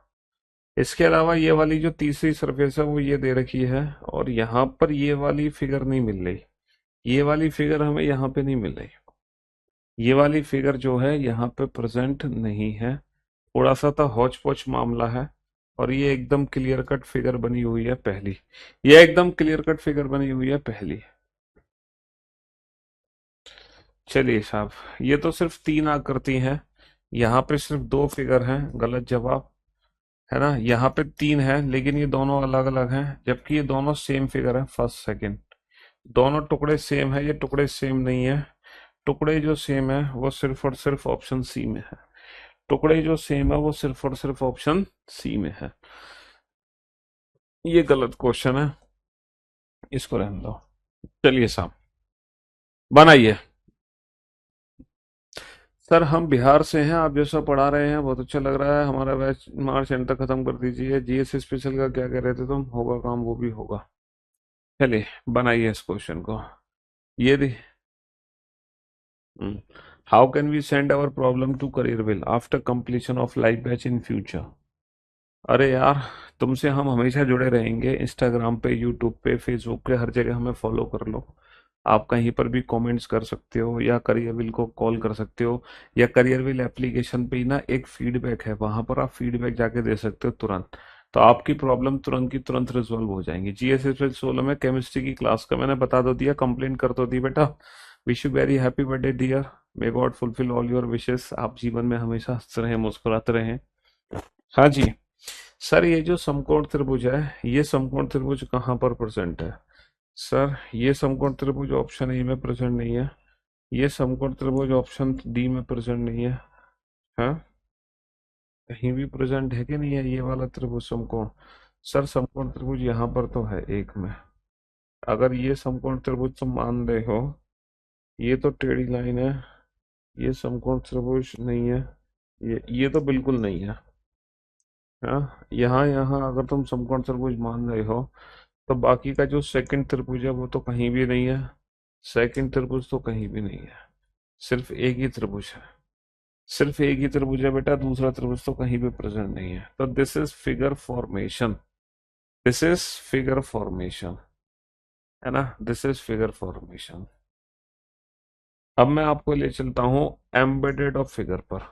A: इसके अलावा ये वाली जो तीसरी सरफेस है वो ये दे रखी है, और यहाँ पर ये वाली फिगर नहीं मिल रही। ये वाली फिगर हमें यहाँ पे नहीं मिल रही। ये वाली फिगर जो है यहाँ पे प्रेजेंट नहीं है। थोड़ा सा तो हौच पौच मामला है। और ये एकदम क्लियर कट फिगर बनी हुई है पहली। ये एकदम क्लियर कट फिगर बनी हुई है पहली। चलिए साहब, ये तो सिर्फ तीन आकृति हैं। यहाँ पे सिर्फ दो फिगर हैं, गलत जवाब। है ना, यहाँ पे तीन है लेकिन ये दोनों अलग अलग हैं, जबकि ये दोनों सेम फिगर है, फर्स्ट सेकंड। दोनों टुकड़े सेम है, ये टुकड़े सेम नहीं है। टुकड़े जो सेम है वो सिर्फ और सिर्फ ऑप्शन सी में है। टुकड़े जो सेम है वो सिर्फ और सिर्फ ऑप्शन सी में है। ये गलत क्वेश्चन है, इसको रहने दो। चलिए साहब, बनाइए। सर हम बिहार से हैं, आप जैसा पढ़ा रहे हैं बहुत अच्छा लग रहा है, हमारा बैच मार्च एंड तक खत्म कर दीजिए। जीएस स्पेशल का क्या कह रहे थे तुम, होगा काम वो भी होगा। चलिए बनाइए इस क्वेश्चन को। ये दी। How can we send our problem to career will after completion of life batch in future. अरे यार, तुमसे हम हमेशा जुड़े रहेंगे, इंस्टाग्राम पे, यूट्यूब पे, फेसबुक पे, हर जगह हमें फॉलो कर लो। आप कहीं पर भी कमेंट्स कर सकते हो, या करियर विल को कॉल कर सकते हो, या करियर विल एप्लीकेशन पे ही ना एक फीडबैक है, वहां पर आप फीडबैक जाके दे सकते हो तुरंत। तो आपकी प्रॉब्लम तुरंत की तुरंत रिजॉल्व हो जाएंगी। जीएसएस 16 में केमिस्ट्री की क्लास का मैंने बता दो दिया, कंप्लेन कर दो दी बेटा। Wish you very happy birthday dear. May God fulfil all your wishes. आप जीवन में हमेशा हंसते रहें, मुस्कुराते रहें। हाँ जी। सर ये जो समकोण त्रिभुज है, ये समकोण त्रिभुज कहाँ पर प्रेजेंट है। सर ये समकोण त्रिभुज ऑप्शन ए में प्रेजेंट नहीं है। ये समकोण त्रिभुज ऑप्शन डी में प्रेजेंट नहीं है। हाँ, कहीं भी प्रेजेंट है कि नहीं है ये वाला त्रिभुज समकोण। सर समकोण त्रिभुज यहाँ पर तो है एक में। अगर ये समकोण त्रिभुज तुम मान रहे हो, ये तो टेढ़ी लाइन है, ये समकोण त्रिभुज नहीं है। ये तो बिल्कुल नहीं है। हाँ, यहाँ यहाँ अगर तुम समकोण त्रिभुज मान रहे हो, तो बाकी का जो सेकंड त्रिभुज है वो तो कहीं भी नहीं है। सेकंड त्रिभुज तो कहीं भी नहीं है। सिर्फ एक ही त्रिभुज है। सिर्फ एक ही त्रिभुज है बेटा, दूसरा त्रिभुज तो कहीं भी प्रेजेंट नहीं है। तो this is figure formation. This is figure formation. है ना, दिस इज फिगर फॉर्मेशन। अब मैं आपको ले चलता हूं एम्बेडेड ऑफ फिगर पर।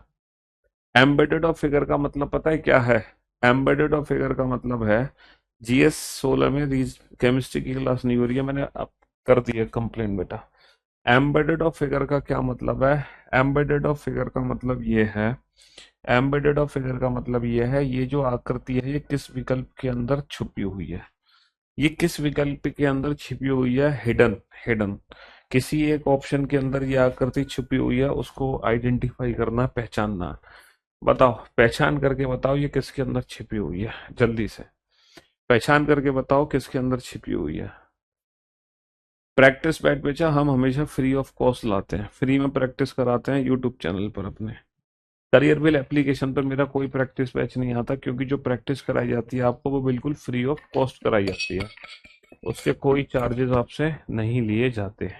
A: एम्बेडेड ऑफ फिगर का मतलब पता है क्या है। एम्बेडेड ऑफ फिगर का मतलब है GS 16 में रीज केमिस्ट्री की क्लास नहीं हो रही है, मैंने अब कर दिया कंप्लेंट बेटा। एम्बेडेड ऑफ फिगर का क्या मतलब है? एम्बेडेड ऑफ फिगर का मतलब ये है, एम्बेडेड ऑफ फिगर का मतलब ये है, ये जो आकृति है ये किस विकल्प के अंदर छुपी हुई है। ये किस विकल्प के अंदर छिपी हुई है? हिडन। हिडन, किसी एक ऑप्शन के अंदर ये आकृति छुपी हुई है, उसको आइडेंटिफाई करना, पहचानना। बताओ, पहचान करके बताओ ये किसके अंदर छिपी हुई है, जल्दी से पहचान करके बताओ किसके अंदर छिपी हुई है। प्रैक्टिस बैच बेचा हम हमेशा फ्री ऑफ कॉस्ट लाते हैं, फ्री में प्रैक्टिस कराते हैं यूट्यूब चैनल पर अपने। करियर बिल एप्लीकेशन पर मेरा कोई प्रैक्टिस बैच नहीं आता, क्योंकि जो प्रैक्टिस कराई जाती है आपको वो बिल्कुल फ्री ऑफ कॉस्ट कराई जाती है, उसके कोई चार्जेस आपसे नहीं लिए जाते।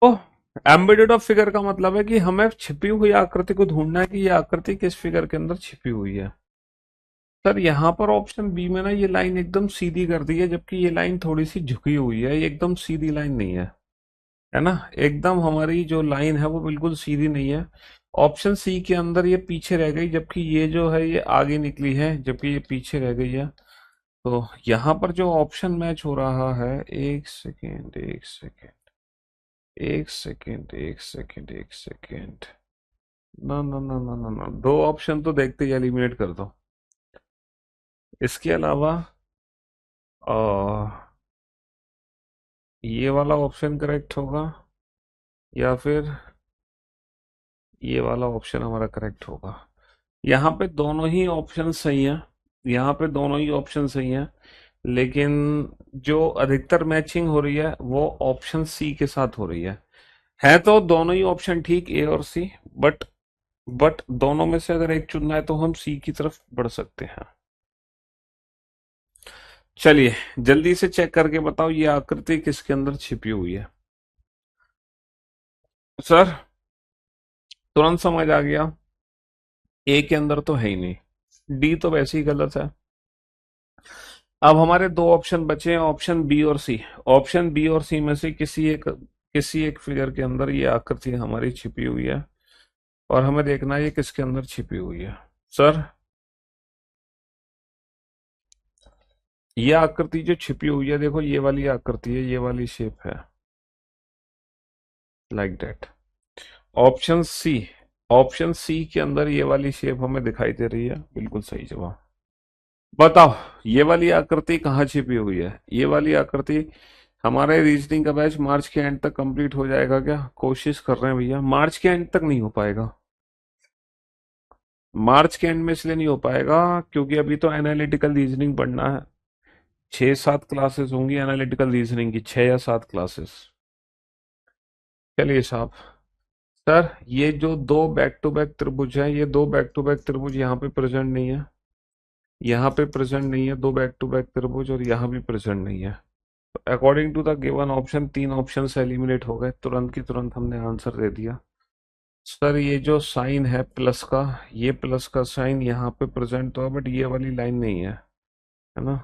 A: तो एम्बेडेड ऑफ फिगर का मतलब है कि हमें छिपी हुई आकृति को ढूंढना है कि ये आकृति किस फिगर के अंदर छिपी हुई है। सर यहाँ पर ऑप्शन बी में ना ये लाइन एकदम सीधी कर दी है, जबकि ये लाइन थोड़ी सी झुकी हुई है, ये एकदम सीधी लाइन नहीं है ना। एकदम हमारी जो लाइन है वो बिल्कुल सीधी नहीं है। ऑप्शन सी के अंदर ये पीछे रह गई, जबकि ये जो है ये आगे निकली है, जबकि ये पीछे रह गई है। तो यहाँ पर जो ऑप्शन मैच हो रहा है, एक सेकेंड एक सेकेंड एक सेकेंड एक सेकेंड एक सेकेंड, ना ना ना ना ना ना, दो ऑप्शन तो देखते ही एलिमिनेट कर दो। इसके अलावा ये वाला ऑप्शन करेक्ट होगा, या फिर ये वाला ऑप्शन हमारा करेक्ट होगा। यहाँ पे दोनों ही ऑप्शन सही हैं, यहाँ पे दोनों ही ऑप्शन सही हैं, लेकिन जो अधिकतर मैचिंग हो रही है वो ऑप्शन सी के साथ हो रही है तो दोनों ही ऑप्शन ठीक, ए और सी, बट दोनों में से अगर एक चुनना है तो हम सी की तरफ बढ़ सकते हैं। चलिए जल्दी से चेक करके बताओ ये आकृति किसके अंदर छिपी हुई है। सर तुरंत समझ आ गया, ए के अंदर तो है ही नहीं, डी तो वैसे ही गलत है। अब हमारे दो ऑप्शन बचे हैं, ऑप्शन बी और सी। ऑप्शन बी और सी में से किसी एक फिगर के अंदर ये आकृति हमारी छिपी हुई है, और हमें देखना है ये किसके अंदर छिपी हुई है। सर ये आकृति जो छिपी हुई है, देखो ये वाली आकृति है, ये वाली शेप है, like that. Option C, option C के अंदर ये वाली शेप हमें दिखाई दे रही है, बिल्कुल सही जवाब। बताओ ये वाली आकृति कहाँ छिपी हुई है? ये वाली आकृति, हमारे रीजनिंग का बैच मार्च के एंड तक कंप्लीट हो जाएगा क्या? कोशिश कर रहे हैं भैया, मार्च के एंड तक नहीं हो पाएगा। मार्च के एंड में इसलिए नहीं हो पाएगा क्योंकि अभी तो एनालिटिकल रीजनिंग पढ़ना है। 6-7 क्लासेस होंगी एनालिटिकल रीजनिंग की, 6 या 7 क्लासेस। चलिए साहब। सर ये जो दो बैक टू बैक त्रिभुज है, ये दो बैक टू बैक त्रिभुज यहाँ पे प्रेजेंट नहीं है, यहाँ पे प्रेजेंट नहीं है, दो बैक टू बैक त्रिभुज, और यहाँ भी प्रेजेंट नहीं है। According to the given option तीन ऑप्शन से एलिमिनेट हो गए, तुरंत की तुरंत हमने आंसर दे दिया। सर ये जो साइन है प्लस का, ये प्लस का साइन यहाँ पे प्रेजेंट तो है, बट ये वाली लाइन नहीं है ना।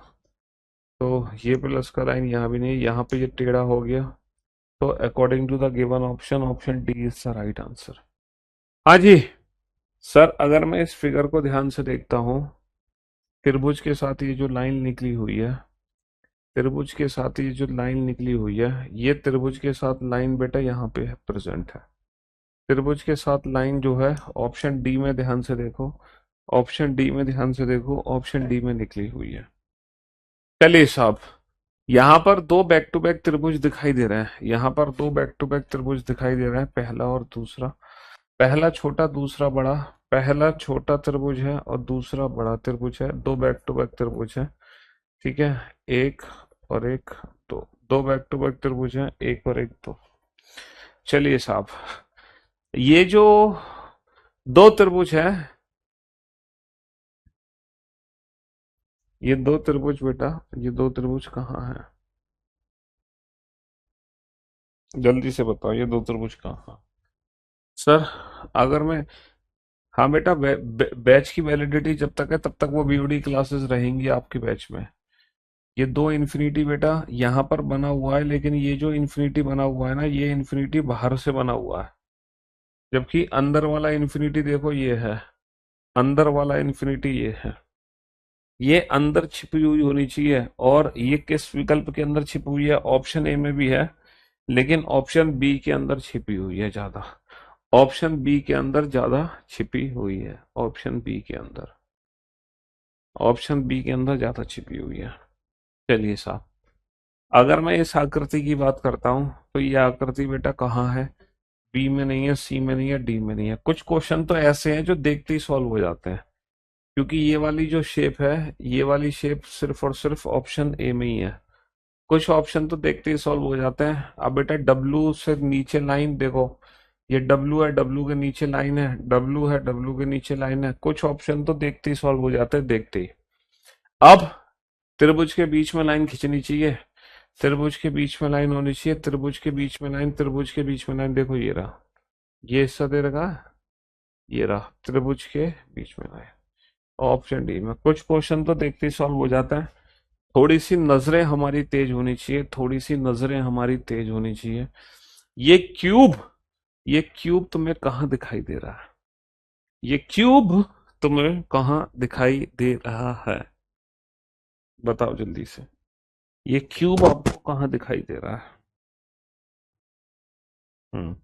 A: तो ये प्लस का लाइन यहाँ भी नहीं, यहाँ पे ये टेढ़ा हो गया। तो according to the given option, option D is the right answer. हाँ जी। सर अगर मैं इस फिगर को ध्यान से देखता हूँ, त्रिभुज के साथ ये जो लाइन निकली हुई है, त्रिभुज के साथ ये जो लाइन निकली हुई है, ये त्रिभुज के साथ लाइन बेटा यहाँ पे प्रेजेंट है। त्रिभुज के साथ लाइन जो है ऑप्शन डी में ध्यान से देखो, ऑप्शन डी में ध्यान से देखो, ऑप्शन डी में निकली हुई है। चलिए साहब, यहाँ पर दो बैक टू बैक त्रिभुज दिखाई दे रहे हैं, यहाँ पर दो बैक टू बैक त्रिभुज दिखाई दे रहे हैं, पहला और दूसरा। पहला छोटा दूसरा बड़ा, पहला छोटा त्रिभुज है और दूसरा बड़ा त्रिभुज है, दो बैक टू बैक त्रिभुज है। ठीक है, एक और एक, दो, दो बैक टू बैक त्रिभुज है, एक और एक, दो। चलिए साहब, ये जो दो त्रिभुज है, ये दो त्रिभुज बेटा, ये दो त्रिभुज कहाँ है? जल्दी से बताओ, ये दो त्रिभुज कहाँ है? सर अगर मैं, हाँ बेटा, बैच की वैलिडिटी जब तक है तब तक वो बीओडी क्लासेस रहेंगी आपके बैच में। ये दो इन्फिनिटी बेटा यहाँ पर बना हुआ है, लेकिन ये जो इन्फिनिटी बना हुआ है ना, ये इन्फिनिटी बाहर से बना हुआ है, जबकि अंदर वाला इन्फिनिटी देखो ये है, अंदर वाला इन्फिनिटी ये है। ये अंदर छिपी हुई होनी चाहिए, और ये किस विकल्प के अंदर छिपी हुई है? ऑप्शन ए में भी है, लेकिन ऑप्शन बी के अंदर छिपी हुई है ज्यादा, ऑप्शन बी के अंदर ज्यादा छिपी हुई है, ऑप्शन बी के अंदर, ऑप्शन बी के अंदर ज्यादा छिपी हुई है। चलिए साहब, अगर मैं इस आकृति की बात करता हूं, तो ये आकृति बेटा कहाँ है? बी में नहीं है, सी में नहीं है, डी में नहीं है। कुछ क्वेश्चन तो ऐसे हैं जो देखते ही सॉल्व हो जाते हैं, क्योंकि ये वाली जो शेप है, ये वाली शेप सिर्फ और सिर्फ ऑप्शन ए में ही है। कुछ ऑप्शन तो देखते ही सॉल्व हो जाते हैं। अब बेटा डब्लू से नीचे लाइन देखो, ये डब्लू है, डब्लू के नीचे लाइन है, डब्लू है, डब्लू के नीचे लाइन है। कुछ ऑप्शन तो देखते ही सॉल्व हो जाते हैं, देखते ही। अब त्रिभुज के बीच में लाइन खींचनी चाहिए, त्रिभुज के बीच में लाइन होनी चाहिए, त्रिभुज के बीच में लाइन, त्रिभुज के बीच में लाइन, देखो ये रहा, ये हिस्सा दे रखा, ये रहा त्रिभुज के बीच में लाइन। ऑप्शन डी में कुछ क्वेश्चन तो देखते ही सॉल्व हो जाता है। थोड़ी सी नजरें हमारी तेज होनी चाहिए, थोड़ी सी नजरें हमारी तेज होनी चाहिए। ये क्यूब, ये क्यूब तुम्हें कहाँ दिखाई दे रहा है? ये क्यूब तुम्हें कहाँ दिखाई दे रहा है? बताओ जल्दी से, ये क्यूब आपको कहाँ दिखाई दे रहा है? हम्म।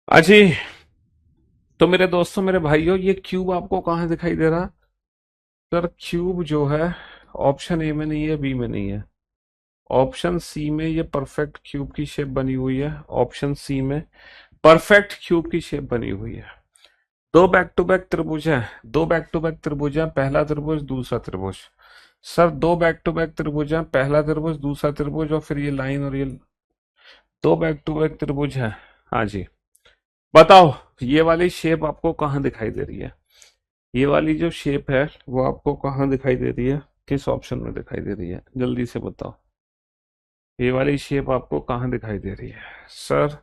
A: अजी, तो मेरे दोस्तों, मेरे भाइयों, ये क्यूब आपको कहाँ दिखाई दे रहा? सर क्यूब जो है ऑप्शन ए में नहीं है, बी में नहीं है, ऑप्शन सी में ये परफेक्ट क्यूब की शेप बनी हुई है। ऑप्शन सी में परफेक्ट क्यूब की शेप बनी हुई है। दो बैक टू बैक त्रिभुज है, दो बैक टू बैक त्रिभुज है, पहला त्रिभुज दूसरा त्रिभुज। सर दो बैक टू बैक त्रिभुज है, पहला त्रिभुज दूसरा त्रिभुज, और फिर ये लाइन और ये दो बैक टू बैक त्रिभुज है। हाँ जी। बताओ, ये वाली शेप आपको कहाँ दिखाई दे रही है? ये वाली जो शेप है वो आपको कहाँ दिखाई दे रही है? किस ऑप्शन में दिखाई दे रही है? जल्दी से बताओ, ये वाली शेप आपको कहाँ दिखाई दे रही है? सर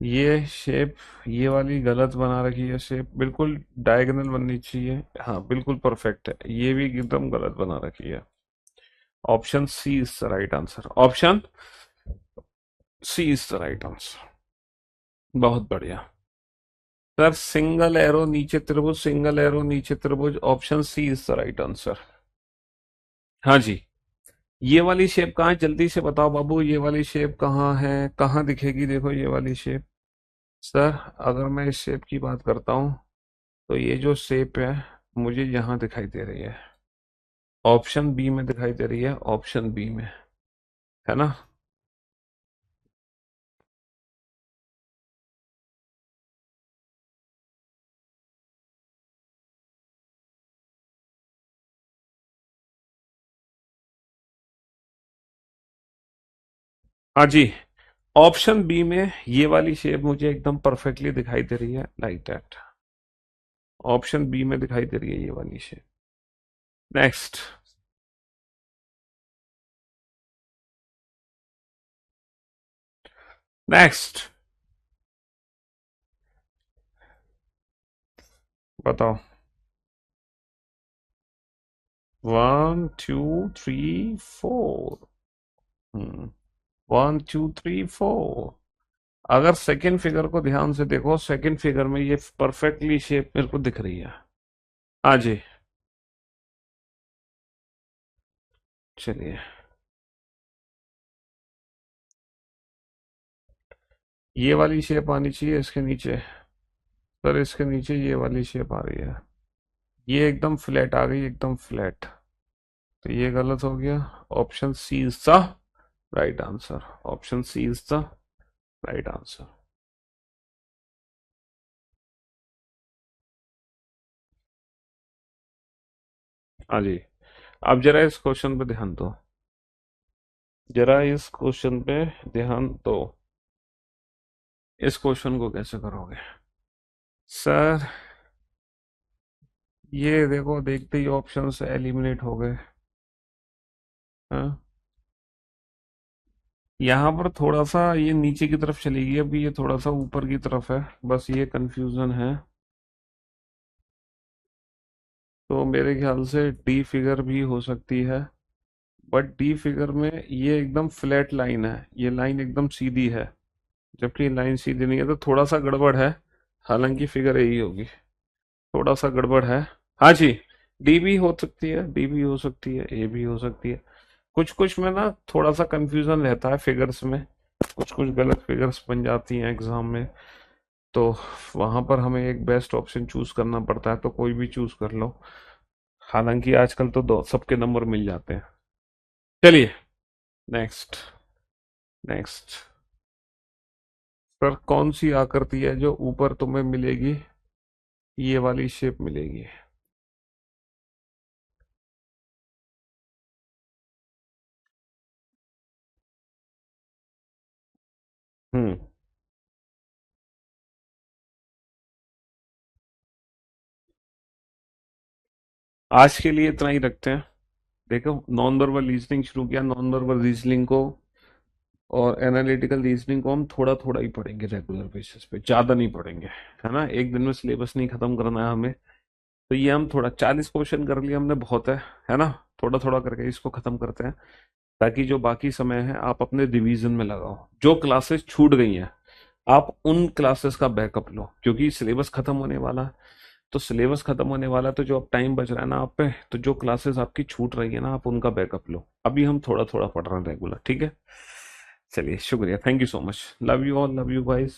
A: ये शेप, ये वाली गलत बना रखी है शेप, बिल्कुल डायगोनल बननी चाहिए। हाँ बिल्कुल परफेक्ट है, ये भी एकदम गलत बना रखी है। Option C is the right answer, option C is the right answer. बहुत बढ़िया। सर सिंगल एरो नीचे त्रिभुज, सिंगल एरो नीचे त्रिभुज, option C is the right answer. हाँ जी। ये वाली शेप कहाँ है? जल्दी से बताओ बाबू, ये वाली शेप कहाँ है? कहाँ दिखेगी? देखो ये वाली शेप। सर अगर मैं इस शेप की बात करता हूँ तो ये जो शेप है मुझे यहाँ दिखाई दे रही है, ऑप्शन बी में दिखाई दे रही है, ऑप्शन बी में, है ना? हाँ जी। ऑप्शन बी में ये वाली शेप मुझे एकदम परफेक्टली दिखाई दे रही है, लाइक दैट। ऑप्शन बी में दिखाई दे रही है ये वाली शेप। नेक्स्ट। नेक्स्ट। बताओ। 1 2 3 4। 1 2 3 4। अगर सेकंड फिगर को ध्यान से देखो, सेकंड फिगर में ये परफेक्टली शेप मेरे को दिख रही है। हाँ जी। चलिए, ये वाली शेप आनी चाहिए इसके नीचे। सर इसके नीचे ये वाली शेप आ रही है, ये एकदम फ्लैट आ गई, एकदम फ्लैट। तो ये गलत हो गया। Option C is the right answer, option C is the right answer. हाँ जी। अब जरा इस क्वेश्चन पे ध्यान दो, जरा इस क्वेश्चन पे ध्यान दो। इस क्वेश्चन को कैसे करोगे? सर ये देखो, देखते ही ऑप्शन से एलिमिनेट हो गए। हाँ, यहाँ पर थोड़ा सा ये नीचे की तरफ चली गई, अभी ये थोड़ा सा ऊपर की तरफ है, बस ये कंफ्यूजन है। तो मेरे ख्याल से डी फिगर भी हो सकती है, बट डी फिगर में ये एकदम फ्लैट लाइन है, ये लाइन एकदम सीधी है, जबकि लाइन सीधी नहीं है, तो थोड़ा सा गड़बड़ है। हालांकि फिगर यही होगी, थोड़ा सा गड़बड़ है। हाँ जी। डी भी हो सकती है, डी भी हो सकती है, ए भी हो सकती है। कुछ कुछ में ना थोड़ा सा कंफ्यूजन रहता है फिगर्स में, कुछ कुछ गलत फिगर्स बन जाती हैं एग्जाम में। तो वहां पर हमें एक बेस्ट ऑप्शन चूज करना पड़ता है, तो कोई भी चूज कर लो। हालांकि आजकल तो दो सबके नंबर मिल जाते हैं। चलिए, नेक्स्ट। नेक्स्ट। सर कौन सी आकृति है जो ऊपर तुम्हें मिलेगी, ये वाली शेप मिलेगी? हम्म। आज के लिए इतना ही रखते हैं। देखो, नॉन वर्बल रीजनिंग शुरू किया, नॉन वर्बल रीजनिंग को और एनालिटिकल रीजनिंग को हम थोड़ा थोड़ा ही पढ़ेंगे रेगुलर बेसिस पे, ज्यादा नहीं पढ़ेंगे, है ना? एक दिन में सिलेबस नहीं खत्म करना है हमें। तो ये हम थोड़ा 40 क्वेश्चन कर लिए हमने, बहुत है ना? थोड़ा थोड़ा करके इसको खत्म करते हैं, ताकि जो बाकी समय है आप अपने रिवीजन में लगाओ। जो क्लासेस छूट गई हैं आप उन क्लासेस का बैकअप लो, क्योंकि सिलेबस खत्म होने वाला है। तो सिलेबस खत्म होने वाला है, तो जो अब टाइम बच रहा है ना आप पे, तो जो क्लासेस आपकी छूट रही है ना, आप उनका बैकअप लो। अभी हम थोड़ा थोड़ा पढ़ रहे हैं रेगुलर, ठीक है? चलिए, शुक्रिया, thank you so much, love you all, love you guys.